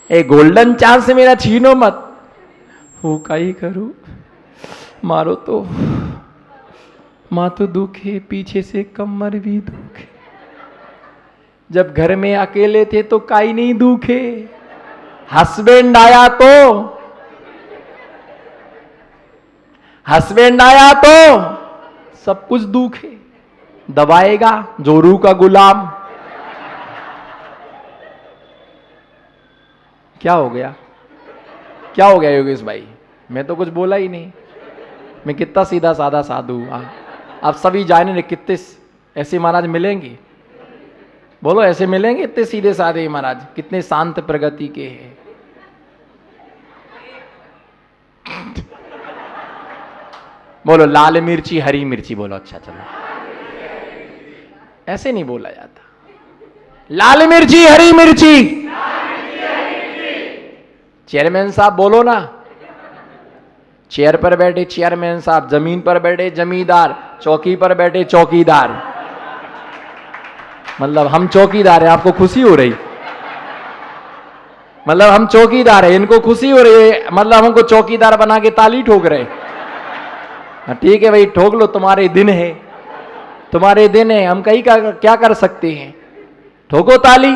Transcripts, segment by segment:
ए golden chance मेरा छीनो मत, वो काई करूं, मारो तो माथो दुखे, पीछे से कमर भी दुखे। जब घर में अकेले थे तो काई नहीं दुखे, हस्बैंड आया तो सब कुछ दुखे। दबाएगा जोरू का गुलाम। क्या हो गया योगेश भाई? मैं तो कुछ बोला ही नहीं। मैं कितना सीधा साधा साधु हूं। आप सभी जाने कितने ऐसे महाराज मिलेंगे? बोलो, ऐसे मिलेंगे इतने सीधे साधे महाराज? कितने शांत प्रगति के हैं। बोलो लाल मिर्ची हरी मिर्ची बोलो। अच्छा चलो, ऐसे नहीं बोला जाता। लाल मिर्ची हरी मिर्ची। चेयरमैन साहब बोलो ना। चेयर पर बैठे चेयरमैन साहब, जमीन पर बैठे जमींदार, चौकी पर बैठे चौकीदार। मतलब हम चौकीदार हैं, आपको खुशी हो रही? मतलब हम चौकीदार हैं, इनको खुशी हो रही है, मतलब हमको चौकीदार बना के ताली ठोक रहे। ठीक है भाई, ठोक लो, तुम्हारे दिन है, तुम्हारे दिन है, हम कहीं का क्या कर सकते हैं। ठोको ताली।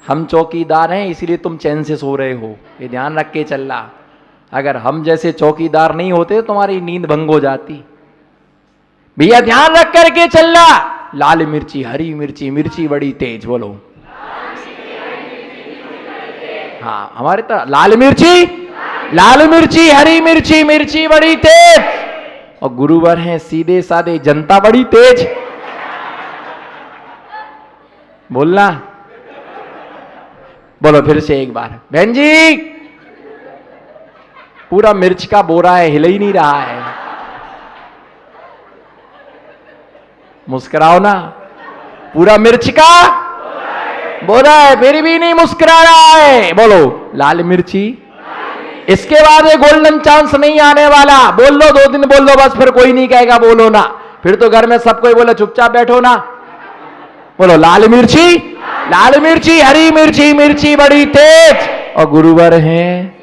हम चौकीदार हैं इसलिए तुम चैन से सो रहे हो, ये ध्यान रख के चलना। अगर हम जैसे चौकीदार नहीं होते तुम्हारी नींद भंग हो जाती। भैया ध्यान रख करके चलना। लाल मिर्ची हरी मिर्ची, मिर्ची बड़ी तेज। बोलो हाँ, हमारे तो लाल मिर्ची हरी मिर्ची, मिर्ची बड़ी तेज। और गुरुवर हैं सीधे साधे, जनता बड़ी तेज। बोलना, बोलो फिर से एक बार। बहन जी, पूरा मिर्च का बोरा है, हिल ही नहीं रहा है। मुस्कुराओ ना। पूरा मिर्च का बोरा है, फिर भी नहीं मुस्कुरा रहा है। बोलो लाल मिर्ची। इसके बाद ये गोल्डन चांस नहीं आने वाला। बोल लो, 2 दिन बोल लो बस, फिर कोई नहीं कहेगा बोलो ना। फिर तो घर में सब कोई बोले चुपचाप बैठो ना। बोलो लाल मिर्ची हरी मिर्ची, मिर्ची बड़ी तेज। और गुरुवर हैं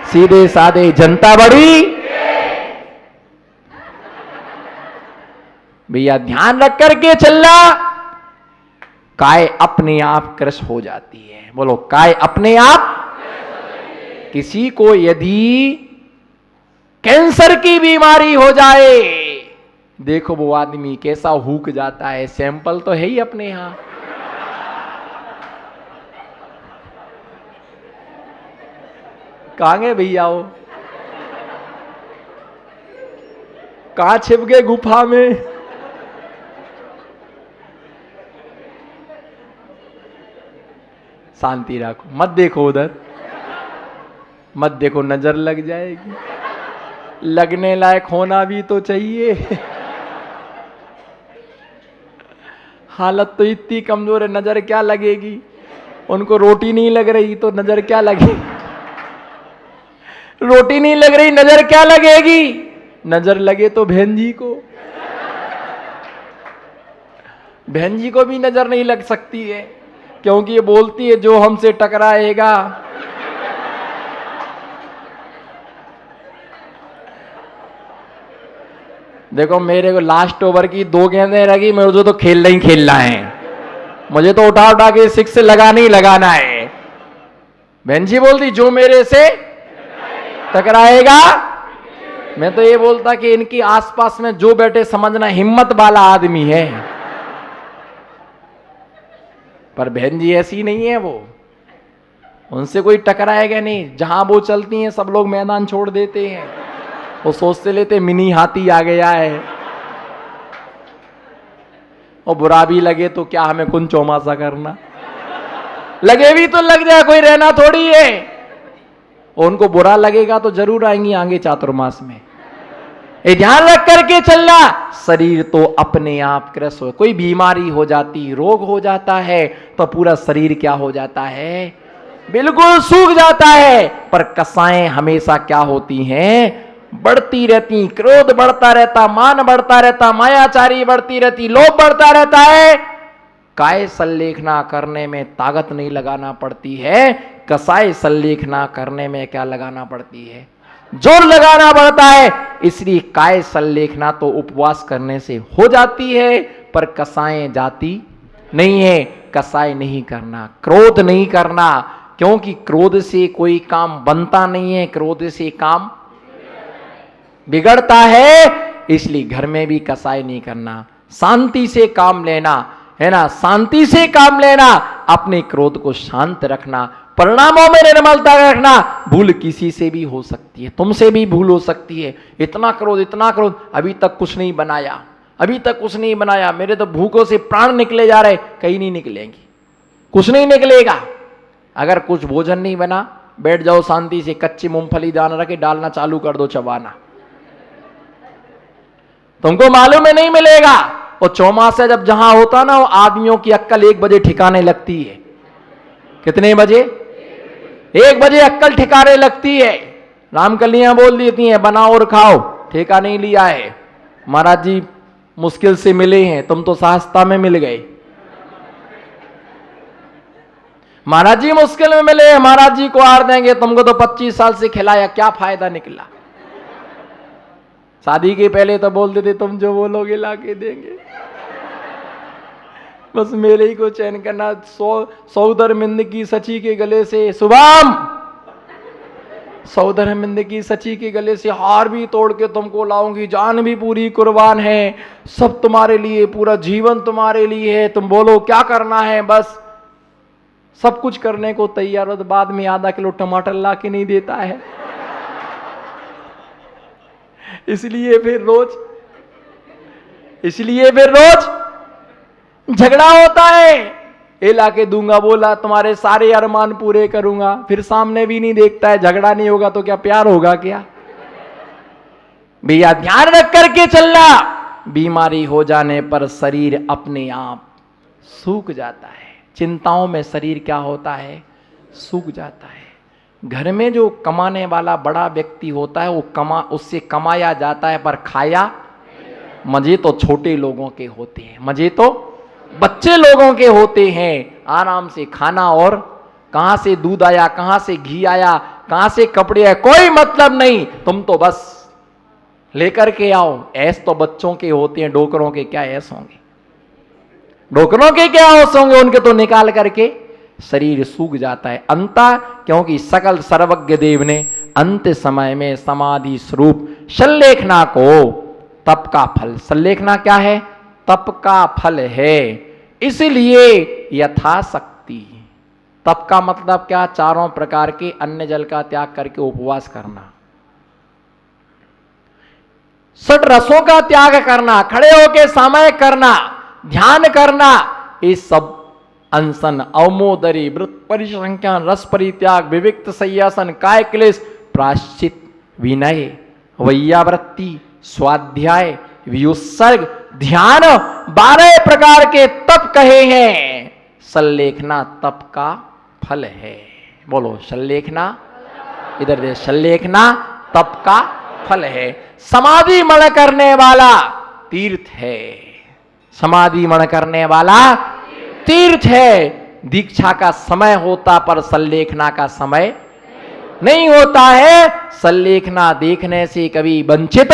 सीधे साधे, जनता बड़ी। भैया ध्यान रख करके चलना। काय अपने आप क्रश हो जाती है। बोलो काय अपने आप। किसी को यदि कैंसर की बीमारी हो जाए, देखो वो आदमी कैसा हुक जाता है। सैंपल तो है ही अपने यहां। कहां गए भैया वो? कहां छिप गए गुफा में? शांति रखो, मत देखो उधर, मत देखो, नजर लग जाएगी। लगने लायक होना भी तो चाहिए। हालत तो इतनी कमजोर है, नजर क्या लगेगी? उनको रोटी नहीं लग रही तो नजर क्या लगेगी? रोटी नहीं लग रही, नजर क्या लगेगी? नजर लगे तो बहन जी को। बहन जी को भी नजर नहीं लग सकती है, क्योंकि ये बोलती है जो हमसे टकराएगा। देखो मेरे को लास्ट ओवर की 2 गेंदें लगी, मुझे तो खेलना ही खेलना है। मुझे तो उठा उठा के 6 लगाना ही लगाना है। बहन जी बोलती जो मेरे से टकराएगा। मैं तो ये बोलता कि इनकी आसपास में जो बैठे समझना हिम्मत वाला आदमी है। पर बहन जी ऐसी नहीं है, वो उनसे कोई टकराएगा नहीं। जहां वो चलती हैं सब लोग मैदान छोड़ देते हैं। वो सोचते लेते मिनी हाथी आ गया है। और बुरा भी लगे तो क्या हमें कुन चौमासा करना, लगे भी तो लग जाए, कोई रहना थोड़ी है। उनको बुरा लगेगा तो जरूर आएंगी आगे चातुर्मास में। ये ध्यान रख करके चलना। शरीर तो अपने आप क्रश हो, कोई बीमारी हो जाती, रोग हो जाता है तो पूरा शरीर क्या हो जाता है? बिल्कुल सूख जाता है। पर कसाएं हमेशा क्या होती हैं? बढ़ती रहती, क्रोध बढ़ता रहता, मान बढ़ता रहता, मायाचारी बढ़ती रहती, लोभ बढ़ता रहता है। काय संलेखना करने में ताकत नहीं लगाना पड़ती है, कसाय संलेखना करने में क्या लगाना पड़ती है, जोर लगाना पड़ता है। इसलिए काय संलेखना तो उपवास करने से हो जाती है, पर कसाएं जाती नहीं है। कसाय नहीं करना, क्रोध नहीं करना, क्योंकि क्रोध से कोई काम बनता नहीं है, क्रोध से काम बिगड़ता है। इसलिए घर में भी कसाय नहीं करना, शांति से काम लेना है ना, शांति से काम लेना, अपने क्रोध को शांत रखना, परिणामों में निर्मलता रखना। भूल किसी से भी हो सकती है, तुमसे भी भूल हो सकती है। इतना क्रोध, अभी तक कुछ नहीं बनाया, अभी तक कुछ नहीं बनाया, मेरे तो भूखों से प्राण निकले जा रहे, कहीं नहीं निकलेंगे, कुछ नहीं निकलेगा। अगर कुछ भोजन नहीं बना, बैठ जाओ शांति से, कच्ची मूंगफली दाना रखे डालना चालू कर दो, चबाना, तुमको मालूम है नहीं मिलेगा। और चौमासा जब जहां होता ना, वो आदमियों की अक्कल 1 बजे ठिकाने लगती है। कितने बजे? 1 बजे अक्कल ठिकाने लगती है। रामकलियां बोल देती हैं, बनाओ और खाओ, ठेका नहीं लिया है। महाराज जी मुश्किल से मिले हैं, तुम तो सहजता में मिल गए। महाराज जी मुश्किल में मिले, महाराज जी को हार देंगे, तुमको तो 25 साल से खिलाया, क्या फायदा निकला। शादी के पहले तो बोलते थे तुम जो बोलोगे ला के देंगे, बस मेरे ही को चैन करना। सौदरमिंद की सची के गले से, शुभम, सौदरमिंद की सची के गले से हार भी तोड़ के तुमको लाऊंगी, जान भी पूरी कुर्बान है, सब तुम्हारे लिए, पूरा जीवन तुम्हारे लिए है, तुम बोलो क्या करना है, बस सब कुछ करने को तैयार हो। तो बाद में आधा किलो टमाटर ला के नहीं देता है। इसलिए फिर रोज झगड़ा होता है। ये ला के दूंगा, बोला तुम्हारे सारे अरमान पूरे करूंगा, फिर सामने भी नहीं देखता है। झगड़ा नहीं होगा तो क्या प्यार होगा क्या? भैया ध्यान रख करके चलना, बीमारी हो जाने पर शरीर अपने आप सूख जाता है। चिंताओं में शरीर क्या होता है? सूख जाता है। घर में जो कमाने वाला बड़ा व्यक्ति होता है, वो उससे कमाया जाता है, पर खाया मजे तो छोटे लोगों के होते हैं, मजे तो बच्चे लोगों के होते हैं। आराम से खाना, और कहां से दूध आया, कहां से घी आया, कहां से कपड़े आए, कोई मतलब नहीं, तुम तो बस लेकर के आओ। ऐस तो बच्चों के होते हैं, डोकरों के क्या ऐस होंगे, डोकरों के क्या ऐस होंगे, उनके तो निकाल करके शरीर सूख जाता है। अंता, क्योंकि सकल सर्वज्ञ देव ने अंत समय में समाधि स्वरूप संलेखना को, तप का फल, संलेखना क्या है? तप का फल है। इसलिए यथाशक्ति, तप का मतलब क्या? चारों प्रकार के अन्न जल का त्याग करके उपवास करना, 6 रसों का त्याग करना, खड़े होके समय करना, ध्यान करना, ये सब अनशन, अवमोदरी, व्रत परिसंख्यान, रस परित्याग, विविक्त संयासन, काय क्लेश, प्राश्चित, विनय, वैयावृत्ति, स्वाध्याय, व्युत्सर्ग, ध्यान, 12 प्रकार के तप कहे हैं। संलेखना तप का फल है। बोलो संलेखना, इधर दे, संलेखना तप का फल है। समाधि मन करने वाला तीर्थ है, समाधि मन करने वाला तीर्थ है। दीक्षा का समय होता, पर संलेखना का समय नहीं होता है। संलेखना देखने से कभी वंचित,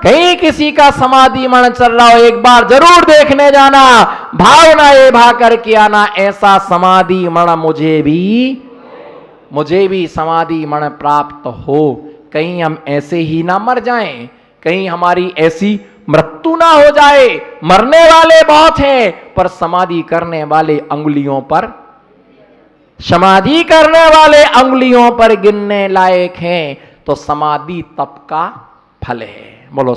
कहीं किसी का समाधि मन चल रहा हो, एक बार जरूर देखने जाना, भावना ये भा करके आना, ऐसा समाधि मन मुझे भी समाधि मन प्राप्त हो। कहीं हम ऐसे ही ना मर जाएं, कहीं हमारी ऐसी मृत्यु ना हो जाए। मरने वाले बहुत हैं, पर समाधि करने वाले अंगुलियों पर, समाधि करने वाले अंगुलियों पर गिनने लायक हैं। तो समाधि तप का फल है। बोलो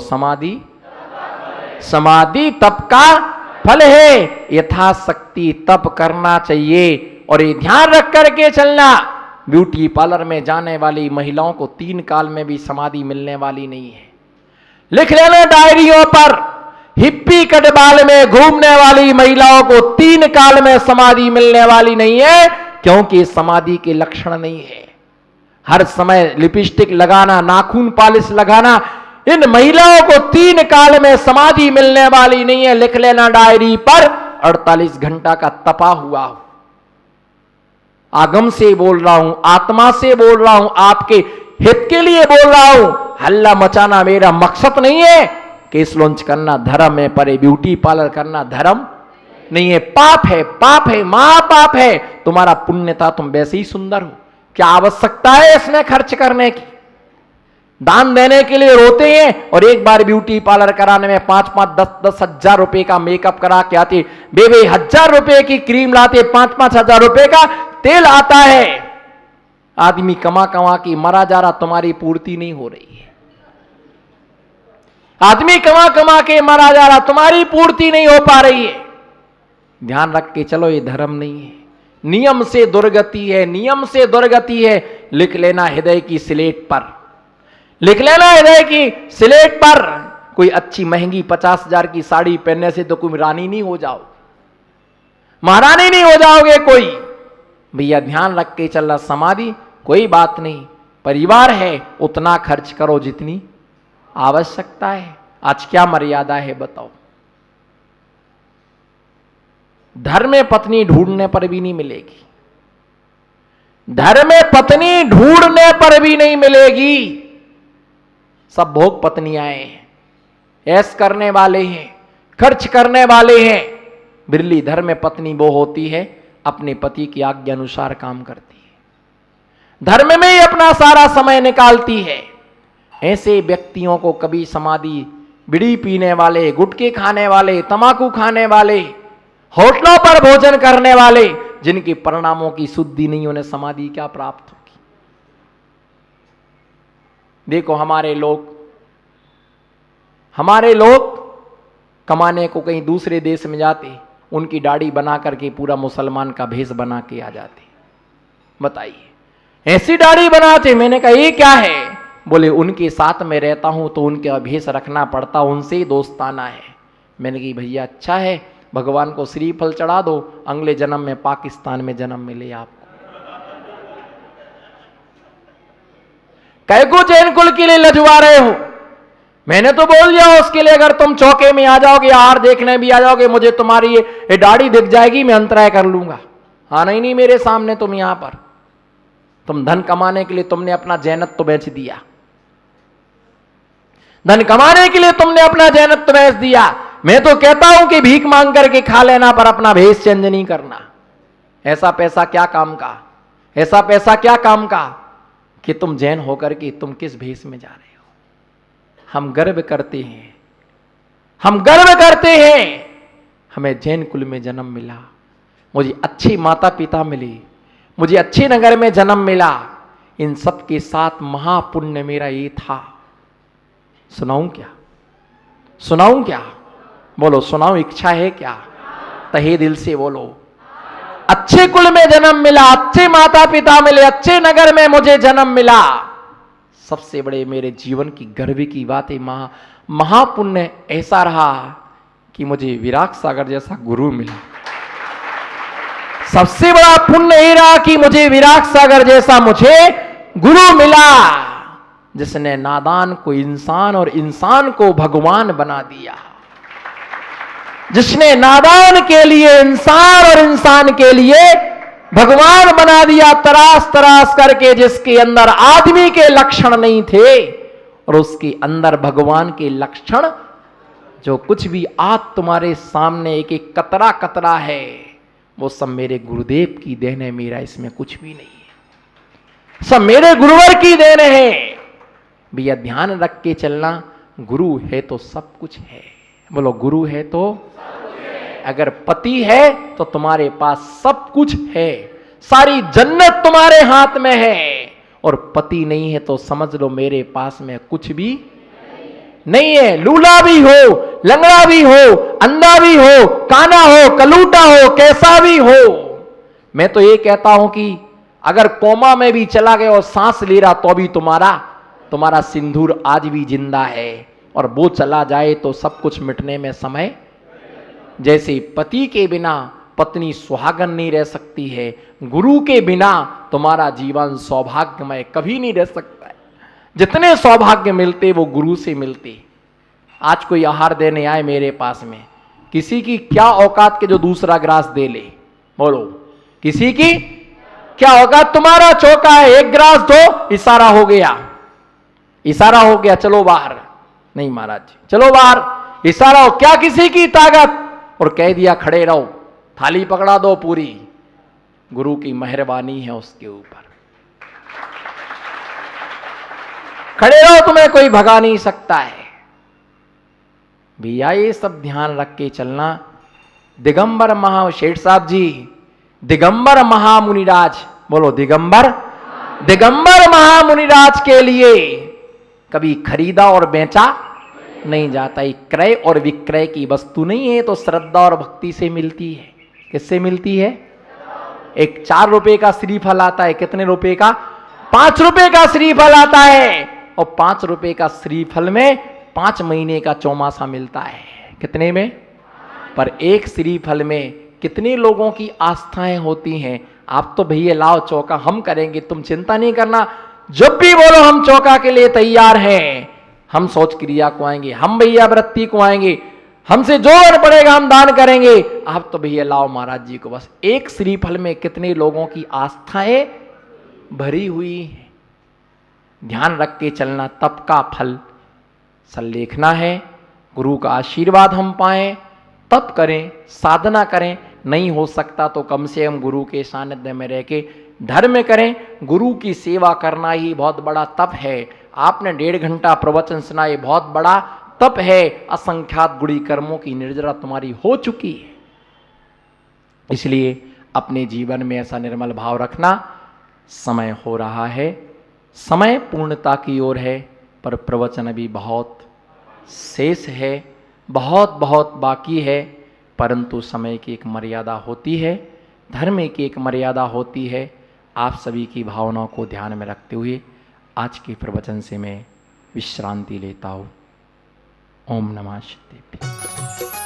समाधि तप का फल है। यथाशक्ति तप करना चाहिए। और ये ध्यान रख करके चलना, ब्यूटी पार्लर में जाने वाली महिलाओं को 3 काल में भी समाधि मिलने वाली नहीं है। लिख लेना डायरियों पर, हिप्पी कटबाल में घूमने वाली महिलाओं को 3 काल में समाधि मिलने वाली नहीं है, क्योंकि समाधि के लक्षण नहीं है। हर समय लिपस्टिक लगाना, नाखून पॉलिश लगाना, इन महिलाओं को 3 काल में समाधि मिलने वाली नहीं है। लिख लेना डायरी पर, 48 घंटा का तपा हुआ हूं। आगम से बोल रहा हूं, आत्मा से बोल रहा हूं, आपके हित के लिए बोल रहा हूं। हल्ला मचाना मेरा मकसद नहीं है। केस लॉन्च करना धर्म है, पर ब्यूटी पार्लर करना धर्म नहीं है। पाप है, पाप है, महापाप है। तुम्हारा पुण्य था, तुम वैसे ही सुंदर हो। क्या आवश्यकता है इसमें खर्च करने की? दान देने के लिए रोते हैं और एक बार ब्यूटी पार्लर कराने में 5-5, 10-10 हजार रुपए का मेकअप करा के आते, बेबे 1000 रुपए की क्रीम लाते, 5-5 हजार रुपए का तेल आता है। आदमी कमा कमा के मरा जा रहा, तुम्हारी पूर्ति नहीं हो रही है। आदमी कमा कमा के मरा जा रहा, तुम्हारी पूर्ति नहीं हो पा रही है। ध्यान रख के चलो, ये धर्म नहीं है। नियम से दुर्गति है, नियम से दुर्गति है। लिख लेना हृदय की स्लेट पर, लिख लेना हृदय की स्लेट पर। कोई अच्छी महंगी 50 हजार की साड़ी पहनने से तो कोई रानी नहीं हो जाओ, महारानी नहीं हो जाओगे कोई। भैया ध्यान रख के चलना। समाधि कोई बात नहीं, परिवार है, उतना खर्च करो जितनी आवश्यकता है। आज क्या मर्यादा है बताओ? धर्म में पत्नी ढूंढने पर भी नहीं मिलेगी, धर्म में पत्नी ढूंढने पर भी नहीं मिलेगी। सब भोग पत्नियां हैं, ऐश करने वाले हैं, खर्च करने वाले हैं। बिरली धर्म में पत्नी वो होती है अपने पति की आज्ञा अनुसार काम करती है, धर्म में ही अपना सारा समय निकालती है। ऐसे व्यक्तियों को कभी समाधि, बीड़ी पीने वाले, गुटखे खाने वाले, तंबाकू खाने वाले, होटलों पर भोजन करने वाले, जिनके परिणामों की शुद्धि नहीं, उन्हें समाधि क्या प्राप्त होगी? देखो हमारे लोग कमाने को कहीं दूसरे देश में जाते, उनकी दाढ़ी बना करके पूरा मुसलमान का भेष बना के आ जाते। बताइए, ऐसी दाढ़ी बनाते। मैंने कहा ये क्या है? बोले उनके साथ में रहता हूं तो उनके भेष रखना पड़ता, उनसे ही दोस्ताना है। मैंने कही भैया अच्छा है, भगवान को श्रीफल चढ़ा दो, अगले जन्म में पाकिस्तान में जन्म मिले आपको। कैको जैन कुल के लिए लजवा रहे हो? मैंने तो बोल दिया उसके लिए, अगर तुम चौके में आ जाओगे, आहार देखने भी आ जाओगे, मुझे तुम्हारी ये दाढ़ी दिख जाएगी, मैं अंतराय कर लूंगा। हाँ नहीं मेरे सामने तुम यहां पर, तुम धन कमाने के लिए तुमने अपना जैनत्व बेच दिया, धन कमाने के लिए तुमने अपना जैनत्व बेच दिया। मैं तो कहता हूं कि भीख मांग करके खा लेना, पर अपना भेष चेंज नहीं करना। ऐसा पैसा क्या काम का, ऐसा पैसा क्या काम का कि तुम जैन होकर के तुम किस भेष में जा रहे हो? हम गर्व करते हैं, हम गर्व करते हैं, हमें जैन कुल में जन्म मिला, मुझे अच्छे माता पिता मिले, मुझे अच्छे नगर में जन्म मिला। इन सब के साथ महापुण्य मेरा ये था। सुनाऊं क्या? सुनाऊं क्या? बोलो सुनाऊं, इच्छा है क्या? तहे दिल से बोलो। अच्छे कुल में जन्म मिला, अच्छे माता पिता मिले, अच्छे नगर में मुझे जन्म मिला। सबसे बड़े मेरे जीवन की गर्व की बात है, महापुण्य ऐसा रहा कि मुझे विराग सागर जैसा गुरु मिला। सबसे बड़ा पुण्य ये रहा कि मुझे विराग सागर जैसा मुझे गुरु मिला, जिसने नादान को इंसान और इंसान को भगवान बना दिया, जिसने नादान के लिए इंसान और इंसान के लिए भगवान बना दिया, तराश तराश करके, जिसके अंदर आदमी के लक्षण नहीं थे और उसके अंदर भगवान के लक्षण, जो कुछ भी आज तुम्हारे सामने एक एक कतरा कतरा है, वो सब मेरे गुरुदेव की देन है। मेरा इसमें कुछ भी नहीं है, सब मेरे गुरुवर की देन है। भैया ध्यान रख के चलना, गुरु है तो सब कुछ है। बोलो गुरु है तो अगर पति है तो तुम्हारे पास सब कुछ है, सारी जन्नत तुम्हारे हाथ में है। और पति नहीं है तो समझ लो मेरे पास में कुछ भी नहीं है। लूला भी हो, लंगड़ा भी हो, अंधा भी हो, काना हो, कलूटा हो, कैसा भी हो। मैं तो ये कहता हूं कि अगर कोमा में भी चला गया और सांस ले रहा तो भी तुम्हारा सिंदूर आज भी जिंदा है, और वो चला जाए तो सब कुछ मिटने में समय। जैसे पति के बिना पत्नी सुहागन नहीं रह सकती है, गुरु के बिना तुम्हारा जीवन सौभाग्यमय कभी नहीं रह सकता है। जितने सौभाग्य मिलते वो गुरु से मिलते। आज कोई आहार देने आए मेरे पास में, किसी की क्या औकात के जो दूसरा ग्रास दे ले, बोलो किसी की क्या औकात? तुम्हारा चौका है, एक ग्रास दो, इशारा हो गया, इशारा हो गया, चलो बाहर। नहीं महाराज जी, चलो बाहर, इशारा हो, क्या किसी की ताकत? और कह दिया खड़े रहो, थाली पकड़ा दो पूरी। गुरु की मेहरबानी है उसके ऊपर, खड़े रहो, तुम्हें कोई भगा नहीं सकता है। भैया ये सब ध्यान रख के चलना। दिगंबर शेठ साहब जी, दिगंबर महामुनिराज, बोलो दिगंबर, दिगंबर महामुनिराज के लिए कभी खरीदा और बेचा नहीं जाता। ये क्रय और विक्रय की वस्तु नहीं है, तो श्रद्धा और भक्ति से मिलती है। किससे मिलती है? एक 4 रुपए का श्रीफल आता है, कितने रुपए का? 5 रुपए का श्रीफल आता है, और 5 रुपए का श्रीफल में 5 महीने का चौमासा मिलता है। कितने में? पर एक श्रीफल में कितने लोगों की आस्थाएं होती हैं। आप तो भैया लाओ चौका, हम करेंगे, तुम चिंता नहीं करना, जब भी बोलो हम चौका के लिए तैयार हैं, हम शौच क्रिया को आएंगे, हम भैया व्रती को आएंगे, हमसे जो पड़ेगा हम दान करेंगे। आप तो भैया लाओ महाराज जी को। बस एक श्रीफल में कितने लोगों की आस्थाएं भरी हुई है। ध्यान रख के चलना, तप का फल सल्लेखना है, गुरु का आशीर्वाद हम पाएं, तप करें, साधना करें। नहीं हो सकता तो कम से कम गुरु के सानिध्य में रह के धर्म करें। गुरु की सेवा करना ही बहुत बड़ा तप है। आपने 1.5 घंटा प्रवचन सुना, ये बहुत बड़ा तप है। असंख्यात गुणी कर्मों की निर्जरा तुम्हारी हो चुकी है। इसलिए अपने जीवन में ऐसा निर्मल भाव रखना। समय हो रहा है, समय पूर्णता की ओर है, पर प्रवचन अभी बहुत शेष है, बहुत बहुत बाकी है। परंतु समय की एक मर्यादा होती है, धर्म की एक मर्यादा होती है। आप सभी की भावनाओं को ध्यान में रखते हुए आज के प्रवचन से मैं विश्रांति लेता हूँ। ओम नमः शिवाय।